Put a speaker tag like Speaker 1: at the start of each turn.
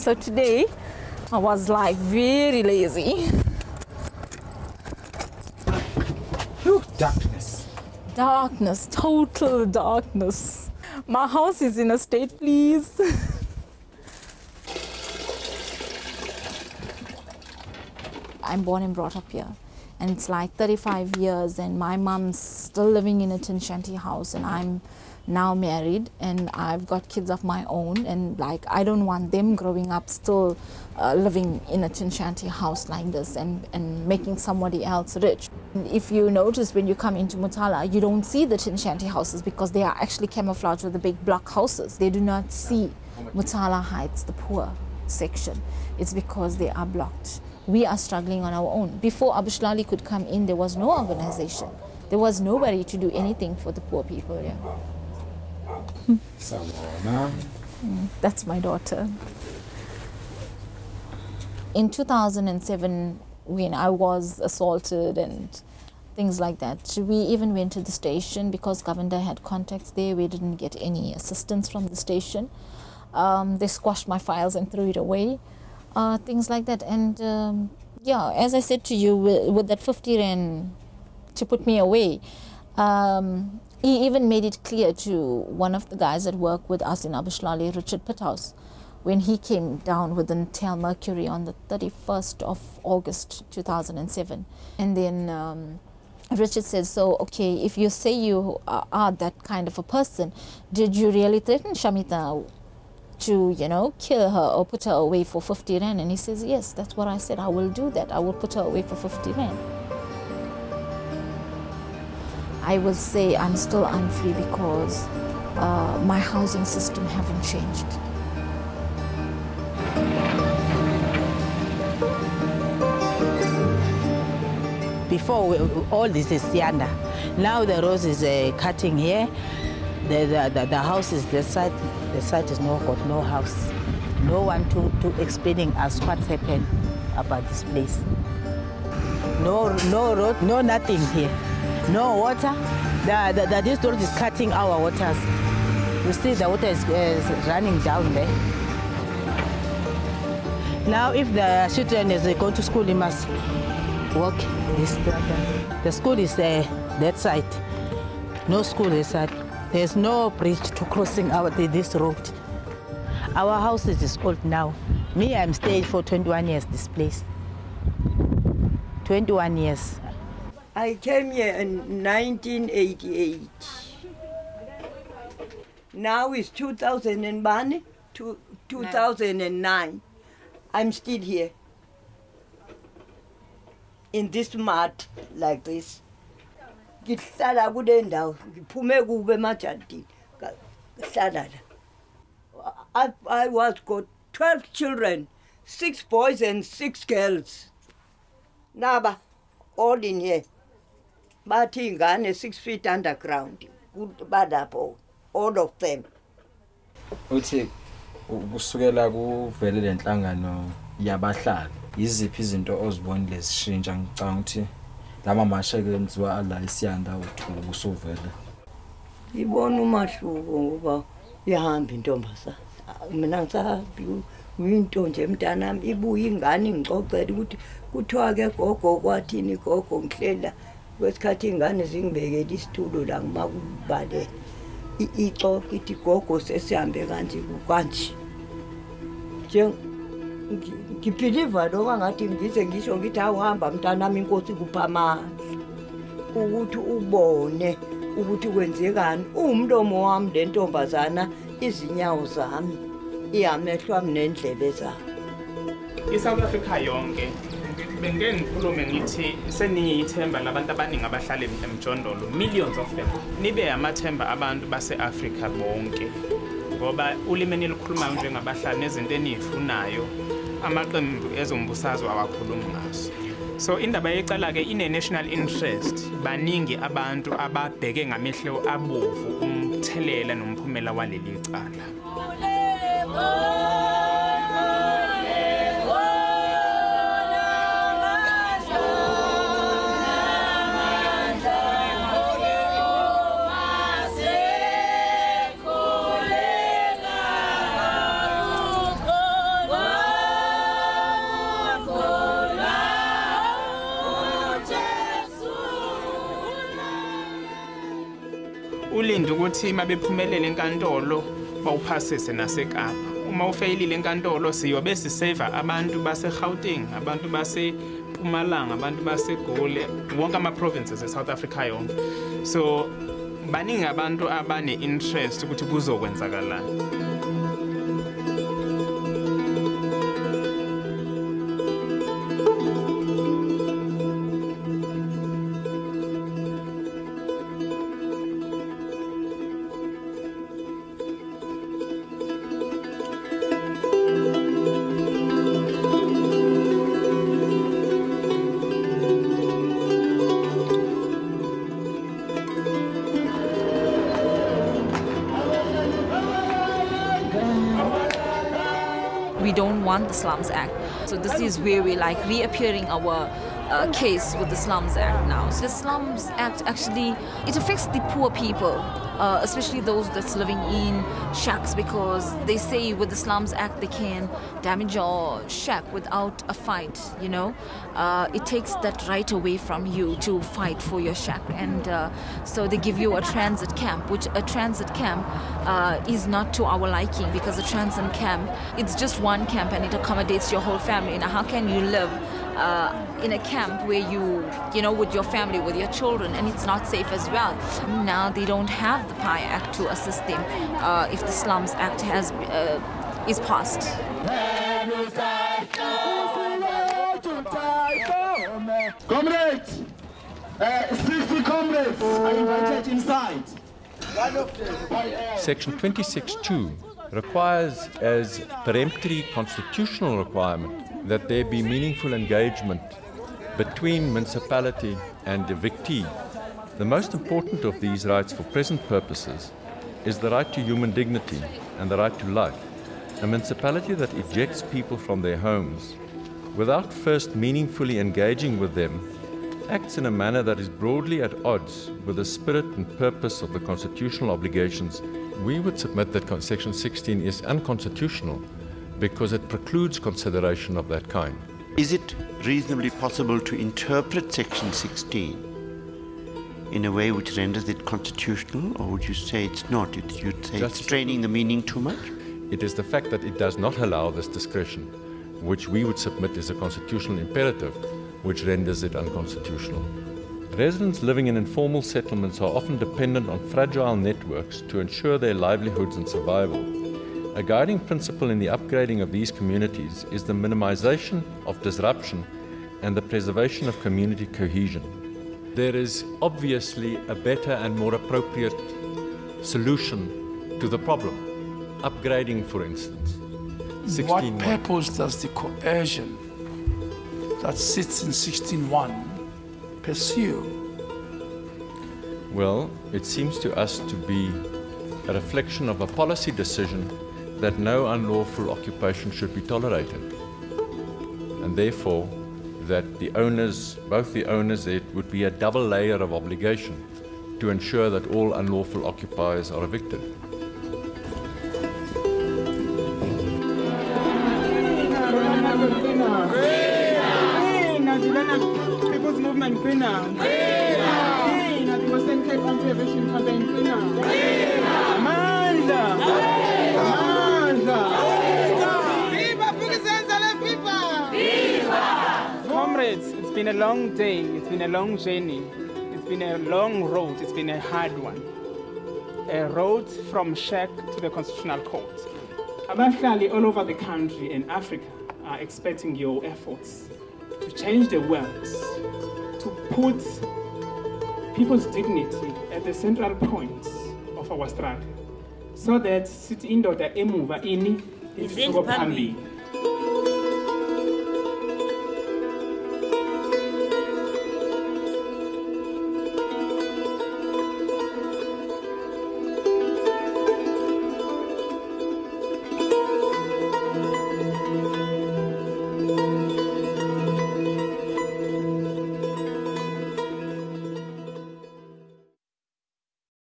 Speaker 1: So today I was like very lazy.
Speaker 2: Darkness.
Speaker 1: Darkness, total darkness. My house is in a state, please. I'm born and brought up here, and it's like 35 years, and my mom's still living in a tin shanty house, and I'm now married, and I've got kids of my own, and like I don't want them growing up still living in a tin shanty house like this and making somebody else rich. And if you notice, when you come into Mutala, you don't see the tin shanty houses because they are actually camouflaged with the big block houses. They do not see Mutala Heights, the poor section. It's because they are blocked. We are struggling on our own. Before Abu Shlali could come in, there was no organization. There was nobody to do anything for the poor people here. That's my daughter. In 2007, when I was assaulted and things like that, we even went to the station because Governor had contacts there. We didn't get any assistance from the station. They squashed my files and threw it away. Things like that. And yeah, as I said to you, with that 50 rand to put me away, he even made it clear to one of the guys that work with us in Abu Shlali, Richard Pithouse, when he came down with the Natal Mercury on the 31st of August 2007. And then Richard says, so, okay, if you say you are that kind of a person, did you really threaten Shamita to, you know, kill her or put her away for 50 rand? And he says, yes, that's what I said. I will do that. I will put her away for 50 rand. I will say I'm still unfree because my housing system haven't changed.
Speaker 3: Before, all this is Sianda. Now the rose is cutting here. The house is this side. The side is got no house. No one to explaining us what's happened about this place. No road, no nothing here. No water. This road is cutting our waters. You see the water is running down there. Now if the children is going to school, they must walk this way. The school is that side. No school this side. There's no bridge to crossing this road. Our house is old now. Me, I'm staying for 21 years this place. 21 years.
Speaker 4: I came here in 1988. Now it's 2001 to 2009. I'm still here. In this mud like this. Ngihlala kule ndawo ngiphume kube emajardini ngihlala la. I was got 12 children, 6 boys and 6 girls. Naba all in here. Bathi ingane 6 feet underground. Badapho all of them.
Speaker 2: Uthi kusukela kuvele lenhlangano yabahlali. Yiziphi izinto ozibonile zishintsha? Ngicabanga ukuthi lama masheke enziwa ala eSiyanda uthu usuvela.
Speaker 4: Ibona umahluko ngoba ihamba intombazana. Mina ngisabi uyinto nje mntanami ibuye ingane ingixoxela ukuthi kuthiwa ke gogo kwathini gogo ngihlela kwesikhathi ingane zingibekela isitulo la ngimakubale. Ixoxa ithi gogo sesihambe kanje kanje. Nje ngibelieve lo ngathi ngize ngisho ngithi awuhamba mntanami inkosi kupha amandla ukuthi ubone ukuthi kwenzekani. Umlomo wami le ntombazana izinyawo zami iyamehlo ami nendlebe zami.
Speaker 5: ISouth Africa yonke bengeke ngikhulume ngithi seniyithemba labantu abaningi abahlala eMjondolo, millions of them. Nibe amathemba abantu base-Afrika bonke ngoba ulimi enilukhulumayo njengabahlali nezinto eniyifunayo amaqembu ezombusazwe awakhulumi ngaso. So indaba yecala ke ine-national interest. Baningi abantu ababheke ngamehlo abovu umthelela nomphumela waleli cala. ukuthi uma bephumelele enkantolo bawuphasise naseKapa. Uma ufeyilile enkantolo siyobe sisave abantu base-Gauteng, abantu base-Mpumalanga, abantu base-Goli, wonke ama-provinces e-South Africa yonke. So baningi abantu abane-interest ukuthi kuzokwenzakalani.
Speaker 1: We don't want the Slums Act. So this is where we're like reappearing our case with the Slums Act now. So the Slums Act actually, it affects the poor people, especially those that's living in shacks, because they say with the Slums Act they can damage your shack without a fight, you know. It takes that right away from you to fight for your shack, and so they give you a transit camp, which a transit camp is not to our liking, because a transit camp, it's just one camp and it accommodates your whole family. Now how can you live in a camp where you know, with your family, with your children, and it's not safe as well? Now they don't have the PIE Act to assist them if the Slums Act is passed.
Speaker 6: Comrades, 60 comrades are invited inside.
Speaker 7: Section 26(2) requires as peremptory constitutional requirement that there be meaningful engagement between municipality and the evictee. The most important of these rights for present purposes is the right to human dignity and the right to life. A municipality that ejects people from their homes without first meaningfully engaging with them acts in a manner that is broadly at odds with the spirit and purpose of the constitutional obligations. We would submit that Section 16 is unconstitutional because it precludes consideration of that kind.
Speaker 8: Is it reasonably possible to interpret Section 16 in a way which renders it constitutional, or would you say it's not? You'd say it's straining the meaning too much?
Speaker 7: It is the fact that it does not allow this discretion, which we would submit as a constitutional imperative, which renders it unconstitutional. Residents living in informal settlements are often dependent on fragile networks to ensure their livelihoods and survival. A guiding principle in the upgrading of these communities is the minimization of disruption and the preservation of community cohesion. There is obviously a better and more appropriate solution to the problem. Upgrading, for instance.
Speaker 6: What purpose does the coercion that sits in 16.1 pursue?
Speaker 7: Well, it seems to us to be a reflection of a policy decision that no unlawful occupation should be tolerated. And therefore, that the owners, both the owners, there would be a double layer of obligation to ensure that all unlawful occupiers are evicted.
Speaker 9: People's Movement Greener. Greener. The Western Cape Conservation Campaign Greener. Amanda. Comrades, it's been a long day, it's been a long journey, it's been a long road, it's been a hard one. A road from shack to the Constitutional Court. Abahlali all over the country and Africa are expecting your efforts to change the world, to put people's dignity at the central point of our struggle, so that sithi indoda emuva ini ifike phambili.